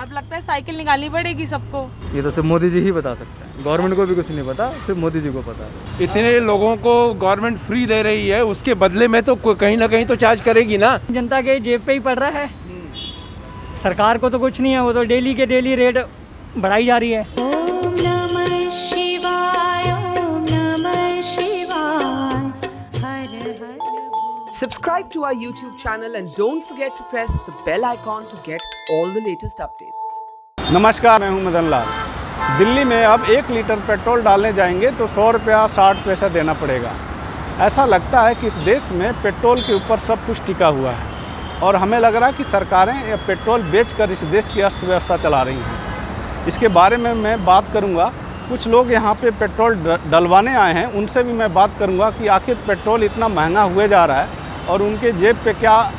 अब लगता है साइकिल निकालनी पड़ेगी सबको। ये तो सिर्फ मोदी जी ही बता सकते हैं, गवर्नमेंट को भी कुछ नहीं पता, सिर्फ मोदी जी को पता है। इतने लोगों को गवर्नमेंट फ्री दे रही है, उसके बदले में तो कहीं ना कहीं तो चार्ज करेगी ना। जनता के जेब पे ही पड़ रहा है, सरकार को तो कुछ नहीं है, वो तो डेली के डेली रेट बढ़ाई जा रही है। ओम नमः शिवाय, ओम नमः शिवाय, हर हर भोले। Subscribe to our YouTube channel and don't forget to press the bell icon to get all the latest updates. नमस्कार, मैं हूं मदन लाल। दिल्ली में अब 1 लीटर पेट्रोल डालने जाएंगे तो 100 रुपया 60 पैसा देना पड़ेगा। ऐसा लगता है कि इस देश में पेट्रोल के ऊपर सब कुछ टिका हुआ है और हमें लग रहा है कि सरकारें ये पेट्रोल बेचकर इस देश की अर्थव्यवस्था चला रही हैं। इसके बारे में मैं बात करूंगा। कुछ लोग यहाँ पे पेट्रोल डलवाने आए हैं, उनसे भी मैं बात करूंगा कि आखिर पेट्रोल इतना महंगा हुए जा रहा है और उनके जेब पे क्या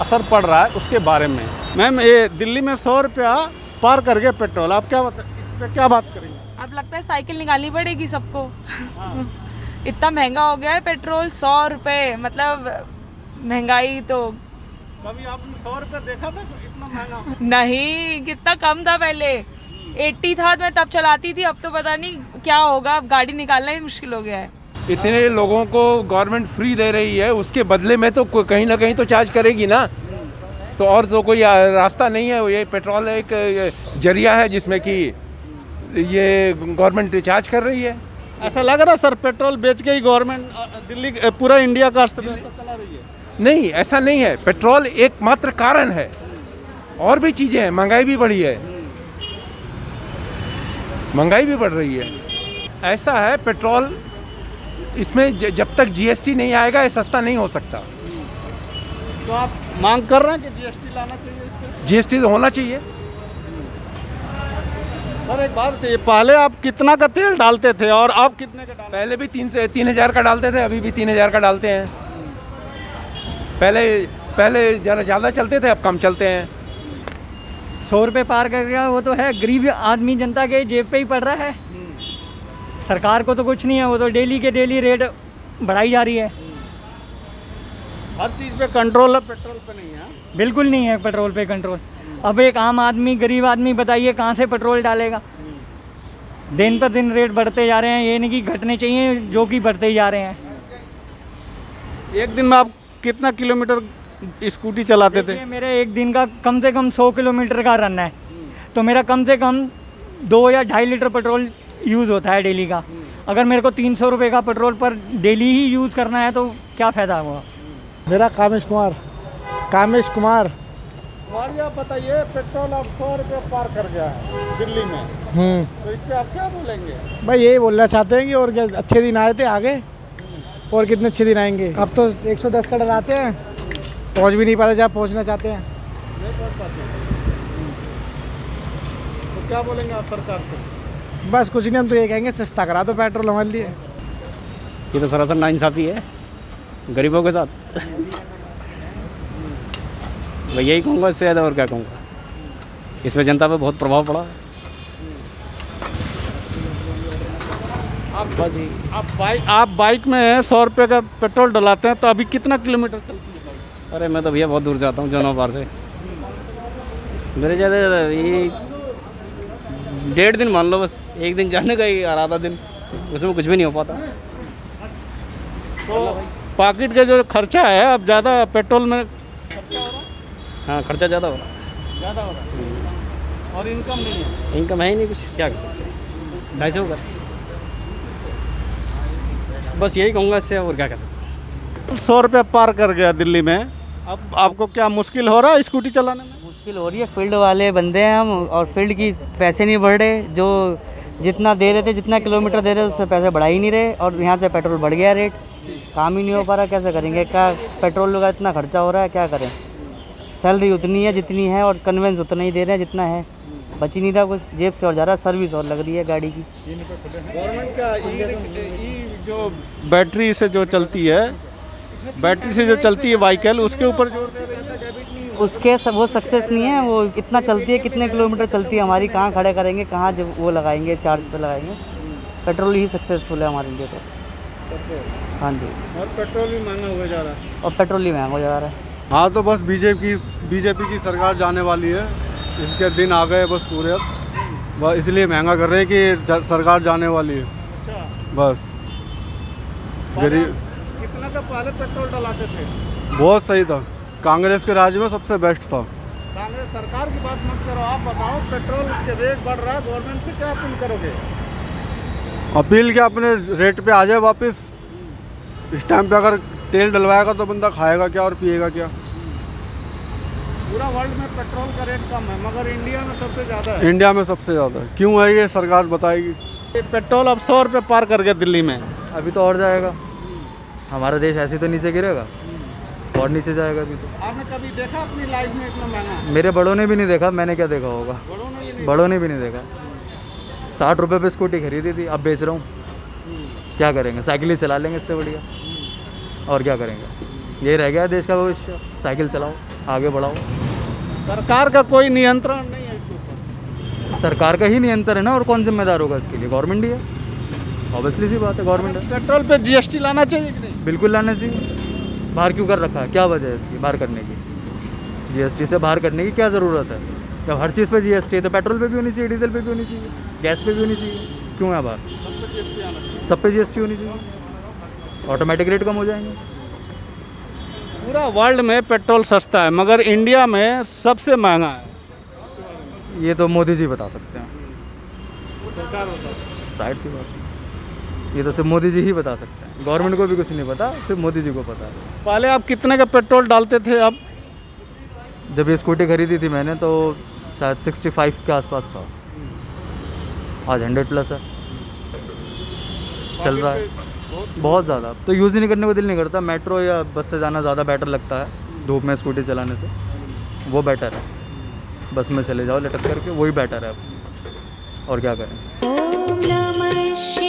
असर पड़ रहा है उसके बारे में। मैम, ये दिल्ली में 100 रुपया पार कर गए पेट्रोल, आप क्या इस पर क्या बात करेंगे? अब लगता है साइकिल निकालनी पड़ेगी सबको। इतना महंगा हो गया है पेट्रोल, 100 रुपये, मतलब महंगाई तो। कभी आपने 100 रुपया देखा था इतना महंगा? नहीं, कितना कम था पहले, 80 था, मैं तब चलाती थी, अब तो पता नहीं क्या होगा, अब गाड़ी निकालना ही मुश्किल हो गया है। इतने लोगों को गवर्नमेंट फ्री दे रही है, उसके बदले में तो कहीं ना कहीं तो चार्ज करेगी ना। तो और तो कोई रास्ता नहीं है। ये पेट्रोल एक जरिया है जिसमें कि ये गवर्नमेंट चार्ज कर रही है। ऐसा लग रहा है सर, पेट्रोल बेच के ही गवर्नमेंट दिल्ली पूरा इंडिया का अर्थव्यवस्था चला रही है। नहीं, ऐसा नहीं है। पेट्रोल एकमात्र कारण है, और भी चीज़ें हैं। महंगाई भी बढ़ी है, महंगाई भी बढ़ रही है। ऐसा है, पेट्रोल इसमें जब तक जीएसटी नहीं आएगा ये सस्ता नहीं हो सकता। तो आप मांग कर रहे हैं कि जीएसटी लाना चाहिए इस पर? जीएसटी तो होना चाहिए। सर एक बात बताइए, पहले आप कितना का तेल डालते थे और अब कितने का डालते? पहले भी 3,000 का डालते थे, अभी भी 3,000 का डालते हैं। पहले ज़्यादा चलते थे, अब कम चलते हैं। 100 रुपये पार कर गया, वो तो है गरीब आदमी जनता के जेब पे ही पड़ रहा है, सरकार को तो कुछ नहीं है, वो तो डेली के डेली रेट बढ़ाई जा रही है। हर चीज़ पे कंट्रोल है, पेट्रोल पे नहीं है। बिल्कुल नहीं है पेट्रोल पे कंट्रोल। अब एक आम आदमी, गरीब आदमी बताइए कहाँ से पेट्रोल डालेगा? दिन पर दिन रेट बढ़ते जा रहे हैं, ये नहीं कि घटने चाहिए, जो कि बढ़ते ही जा रहे हैं। एक दिन में आप कितना किलोमीटर स्कूटी चलाते थे? मेरे एक दिन का कम से कम 100 किलोमीटर का रन है, तो मेरा कम से कम 2 या 2.5 लीटर पेट्रोल यूज़ होता है डेली का। अगर मेरे को 300 रुपये का पेट्रोल पर डेली ही यूज़ करना है तो क्या फ़ायदा हुआ? मेरा कामेश कुमार। हमारी आप बताइए, पेट्रोल अब 100 रुपये पार कर गया है दिल्ली में, तो इस पर आप क्या बोलेंगे? भाई यही बोलना चाहते हैं कि और क्या अच्छे दिन आए थे आगे, और कितने अच्छे दिन आएंगे। अब तो 110 का डलाते हैं, पहुंच भी नहीं पाते जहाँ पहुंचना चाहते हैं। नहीं पहुंच पाते, तो क्या बोलेंगे आप सरकार से? बस कुछ नहीं, हम तो ये कहेंगे सस्ता करा दो पेट्रोल हमारे लिए। ये तो सरासर नाइंसाफ़ी है गरीबों के साथ। मैं यही कहूँगा, इससे ज़्यादा और क्या कहूँगा। इसमें जनता पे बहुत प्रभाव पड़ा। आप बाइक में 100 रुपये का पेट्रोल डलाते हैं, तो अभी कितना किलोमीटर चलती है बाइक? अरे मैं तो भैया बहुत दूर से आता हूँ, जनों पार से। मेरे ज़्यादा ये 1.5 दिन मान लो, बस एक दिन जाने का ही आधा दिन, उसमें कुछ भी नहीं हो पाता। तो पॉकेट का जो खर्चा है अब ज़्यादा पेट्रोल में हाँ, खर्चा ज़्यादा हो रहा है और इनकम नहीं है। इनकम है ही नहीं, कुछ क्या कर सकते हैं। 250 का, बस यही कहूँगा, इससे और क्या कर सकते हैं। 100 रुपये पार कर गया दिल्ली में, अब आपको क्या मुश्किल हो रहा है स्कूटी चलाने में? मुश्किल हो रही है, फील्ड वाले बंदे हैं हम, और फील्ड की पैसे नहीं बढ़ रहे। जो जितना दे रहे थे, जितना किलोमीटर दे रहे थे, उससे पैसे बढ़ा ही नहीं रहे, और यहाँ से पेट्रोल बढ़ गया रेट, काम ही नहीं हो पा रहा। कैसे करेंगे? क्या पेट्रोल का इतना खर्चा हो रहा है, क्या करें? सैलरी उतनी है जितनी है, और कन्वेंस उतना ही दे रहे हैं जितना है, बच ही नहीं रहा कुछ जेब से, और ज़्यादा सर्विस और लग रही है गाड़ी की। गवर्नमेंट का जो बैटरी से जो चलती है, व्हीकल, उसके ऊपर जोर दे रहे हैं। उसके वो सक्सेस नहीं है। वो कितना चलती है, कितने किलोमीटर चलती है हमारी, कहाँ खड़े करेंगे, कहाँ जब वो लगाएंगे, चार्ज पे लगाएंगे। पेट्रोल ही सक्सेसफुल है हमारे लिए तो। हाँ जी, और पेट्रोल भी महंगा हुआ जा रहा है। और पेट्रोल ही महंगा हो जा रहा है। हाँ, तो बस बीजेपी की सरकार जाने वाली है, इसके दिन आ गए बस पूरे अब, बस इसलिए महंगा कर रहे हैं कि सरकार जाने वाली है। अच्छा, बस गरीब कितना का पहले पेट्रोल डलाते थे? बहुत सही था, कांग्रेस के राज में सबसे बेस्ट था। कांग्रेस सरकार की बात मत करो, आप बताओ पेट्रोल के रेट बढ़ रहा है, गवर्नमेंट से क्या अपील करोगे? अपील क्या, अपने रेट पे आ जाए वापस। इस टाइम पे अगर तेल डलवाएगा तो बंदा खाएगा क्या और पिएगा क्या। पूरा वर्ल्ड में पेट्रोल का रेट कम है मगर इंडिया में सबसे ज़्यादा है। इंडिया में सबसे ज़्यादा है, क्यों है ये सरकार बताएगी। पेट्रोल अब 100 रुपये पार कर गया दिल्ली में। अभी तो और जाएगा, हमारा देश ऐसे तो नीचे गिरेगा और नीचे जाएगा अभी तो। आपने कभी देखा अपनी लाइफ में इतना महंगा? मेरे बड़ों ने भी नहीं देखा, मैंने क्या देखा होगा। बड़ों ने भी नहीं देखा। 60 रुपये पे स्कूटी खरीदी थी, अब बेच रहा हूँ। क्या करेंगे, साइकिल ही चला लेंगे इससे बढ़िया, और क्या करेंगे। ये रह गया देश का भविष्य, साइकिल चलाओ, आगे बढ़ाओ। सरकार का कोई नियंत्रण नहीं है इसके ऊपर। सरकार का ही नियंत्रण है ना, और कौन जिम्मेदार होगा इसके लिए, गवर्नमेंट ही है। ऑब्वियसली सी बात है, गवर्नमेंट है। पेट्रोल पे जीएसटी लाना चाहिए कि नहीं? बिल्कुल लाना चाहिए। बाहर क्यों कर रखा है, क्या वजह है इसकी बाहर करने की। जीएसटी से बाहर करने की क्या ज़रूरत है, जब हर चीज़ पे जीएसटी है तो पेट्रोल पे भी होनी चाहिए, डीजल पे भी होनी चाहिए, गैस पे भी होनी चाहिए। क्यों है बाहर, सब पे जीएसटी होनी चाहिए, ऑटोमेटिक रेट कम हो जाएंगे। पूरा वर्ल्ड में पेट्रोल सस्ता है मगर इंडिया में सबसे महंगा है। ये तो मोदी जी बता सकते हैं, सरकार होता है। राइट सी बात है, ये तो सिर्फ मोदी जी ही बता सकते हैं, गवर्नमेंट को भी कुछ नहीं पता, सिर्फ मोदी जी को पता है। पहले आप कितने का पेट्रोल डालते थे? अब जब ये स्कूटी खरीदी थी मैंने तो शायद 65 के आसपास था, आज 100+ है, चल रहा है बहुत ज़्यादा। तो यूज़ ही नहीं करने को दिल नहीं करता, मेट्रो या बस से जाना ज़्यादा बेटर लगता है धूप में स्कूटी चलाने से, वो बेटर है। बस में चले जाओ लटक करके, वही बेटर है अब, और क्या करें। ॐ नमः शिवाय।